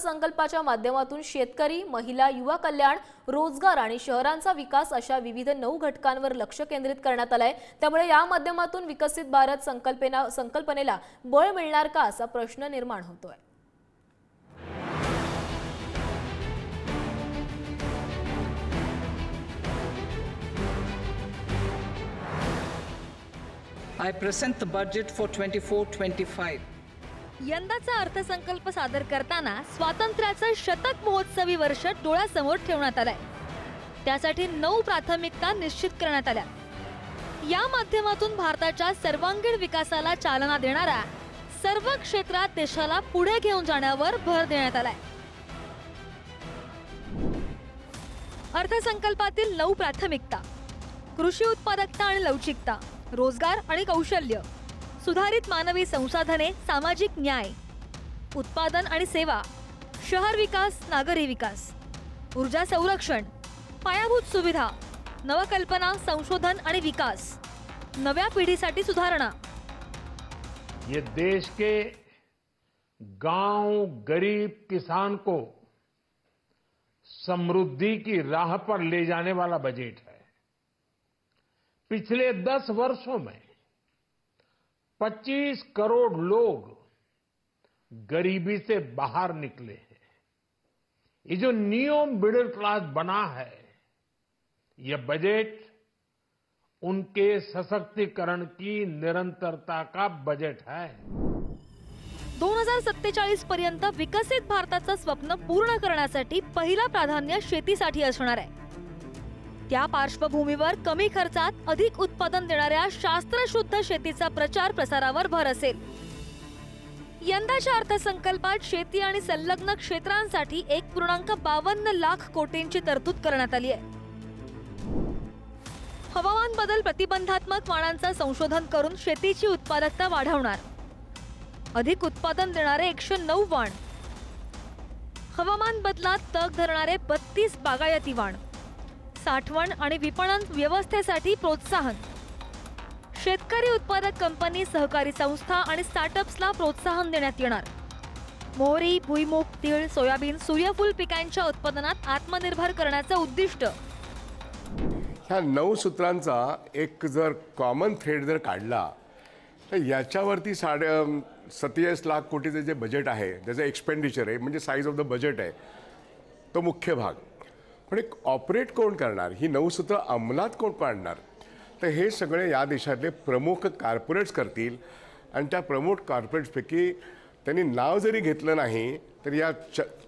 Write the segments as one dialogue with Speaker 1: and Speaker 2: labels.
Speaker 1: संकल्पाच्या माध्यमातून शेतकरी, महिला, युवा कल्याण, रोजगार आणि शहरांचा विकास अशा विविध 9 घटकांवर लक्ष केंद्रित करण्यात आलंय। त्यामुळे या माध्यमातून विकसित भारत संकल्पनेला बळ मिळणार का असा प्रश्न निर्माण होतोय।
Speaker 2: I present the budget for 24-25.
Speaker 3: यंदाचा अर्थसंकल्प सादर करताना स्वातंत्र्याचं शतक महोत्सवी वर्ष डोळ्यासमोर ठेवण्यात आलंय। त्यासाठी 9 प्राथमिकता निश्चित करण्यात आल्या। या माध्यमातून भारताच्या सर्वांगीण विकासाला चालना देणाऱ्या सर्व क्षेत्रात देशाला पुढे घेऊन जाण्यावर भर देण्यात आलाय। अर्थसंकल्पातील 9 प्राथमिकता: कृषी उत्पादकता आणि लवचिकता, रोजगार आणि कौशल्य, सुधारित मानवी संसाधने, सामाजिक न्याय, उत्पादन आणि सेवा, शहर विकास, नागरी विकास, ऊर्जा संरक्षण, पायाभूत सुविधा, नवकल्पना, संशोधन आणि विकास, नव्या पिढीसाठी सुधारणा।
Speaker 4: ये देश के गांव गरीब किसान को समृद्धि की राह पर ले जाने वाला बजट है। पिछले 10 वर्षों में 25 करोड़ लोग गरीबी से बाहर निकले हैं। ये जो न्यू मिडिल क्लास बना है, यह बजट उनके सशक्तिकरण की निरंतरता का बजट है।
Speaker 3: 2047 पर्यंत विकसित भारताचं स्वप्न पूर्ण करण्यासाठी पहिला प्राधान्य शेतीसाठी असणार आहे। त्या पार्श्वभूमीवर कमी खर्चात अधिक उत्पादन देणाऱ्या शास्त्रशुद्ध शेतीचा प्रचार प्रसारावर भर असेल। यंदाच्या अर्थसंकल्पात शेती आणि संलग्न क्षेत्रांसाठी 1.52 लाख कोटींची तरतूद करण्यात आली आहे। हवामान बदल प्रतिबंधात्मक वाणांचं संशोधन करून शेतीची उत्पादकता वाढवणार, अधिक उत्पादन देणारे 109 वाण, हवामान बदलात तग धरणारे 32 बागायती वाण, साठवण आणि विपणन व्यवस्थेसाठी प्रोत्साहन, शेतकरी उत्पादक कंपनी, सहकारी संस्था आणि स्टार्टअप्सला प्रोत्साहन देण्यात येणार, मोहरी, भुईमूग, तीळ, सोयाबीन, सूर्यफूल पिकांच्या उत्पादनात आत्मनिर्भर करण्याचं उद्दिष्ट।
Speaker 5: ह्या 9 सूत्रांचा एक जर कॉमन थ्रेड जर काढला तर याच्यावरती 27 लाख कोटीचे जे बजेट आहे, त्याचं एक्सपेंडिचर आहे, म्हणजे साईज ऑफ द बजेट आहे, तो मुख्य भाग। पण एक ऑपरेट कोण करणार, ही 9 सूत्र अंमलात कोण पाडणार, तर हे सगळे या देशातले प्रमुख कॉर्पोरेट्स करतील। आणि त्या प्रमुख कॉर्पोरेट्सपैकी त्यांनी नाव जरी घेतलं नाही तर या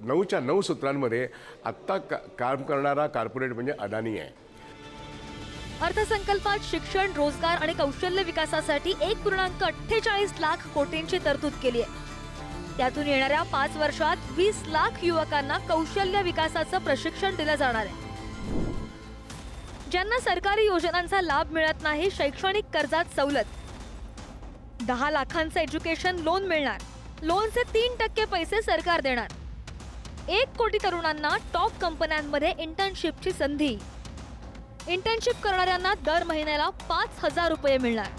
Speaker 5: 9च्या 9 सूत्रांमध्ये आत्ता काम करणारा कॉर्पोरेट म्हणजे अदानी आहे।
Speaker 3: अर्थसंकल्पात शिक्षण, रोजगार आणि कौशल्य विकासासाठी 1.48 लाख कोटींची तरतूद केली आहे। त्यातून येणाऱ्या 5 वर्षात 20 लाख युवकांना कौशल्य विकासाचं प्रशिक्षण दिलं जाणार आहे। ज्यांना सरकारी योजनांचा लाभ मिळत नाही, शैक्षणिक कर्जात सवलत, 10 लाखांचं एज्युकेशन लोन मिळणार, लोनचे 3% पैसे सरकार देणार, 1 कोटी तरुणांना टॉप कंपन्यांमध्ये इंटर्नशिपची संधी, इंटर्नशिप करणाऱ्यांना दर महिन्याला 5,000 रुपये मिळणार,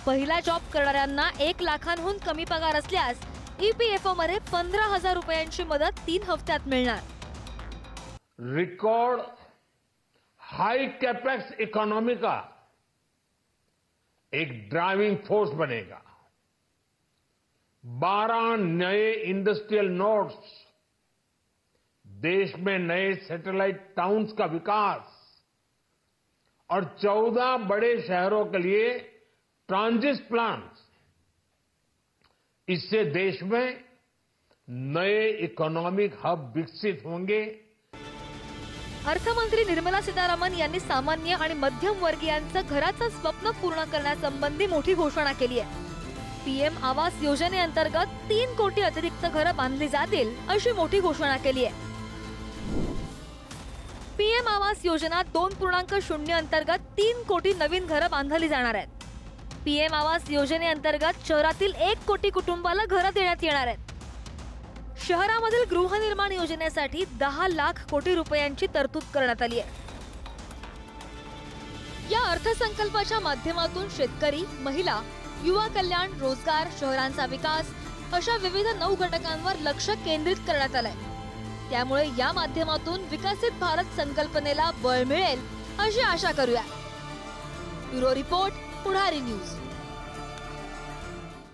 Speaker 3: पहिला जॉब करणाऱ्यांना 1 लाखांहून कमी पगार असल्यास EPFO मध्ये 15,000 रुपयांची मदत 3 हफ्त्यात मिळणार।
Speaker 4: रिकॉर्ड हाई कैपेक्स इकोनॉमी का एक ड्राइविंग फोर्स बनेगा। 12 नए इंडस्ट्रियल नोड्स, देश में नए सैटेलाइट टाउन्स का विकास और 14 बड़े शहरों के लिए ट्रांजिट प्लान्स, इससे देश में नए इकोनॉमिक हब विकसित होंगे।
Speaker 3: अर्थमंत्री निर्मला सीतारामन यांनी सामान्य आणि मध्यम वर्गीयांचं घराचं स्वप्न पूर्ण करण्यासंबंधी मोठी घोषणा केली आहे। PM आवास योजनेअंतर्गत 3 कोटी अतिरिक्त घरं बांधली जातील अशी मोठी घोषणा केली आहे। PM आवास योजना 2.0 अंतर्गत 3 कोटी नवीन घरं बांधली जाणार आहेत। PM आवास योजनेअंतर्गत शहरातील 1 कोटी कुटुंबाला घरं देण्यात येणार आहेत। शहरामधील गृहनिर्माण योजनेसाठी 10 लाख कोटी रुपयांची तरतूद करण्यात आली आहे। या अर्थसंकल्पाच्या माध्यमातून शेतकरी, महिला, युवा कल्याण, रोजगार, शहरांचा विकास, अशा विविध 9 घटकांवर लक्ष केंद्रित करण्यात आलंय। त्यामुळे या माध्यमातून विकसित भारत संकल्पनेला बळ मिळेल अशी आशा करूया। ब्युरो रिपोर्ट, पुढारी न्यूज।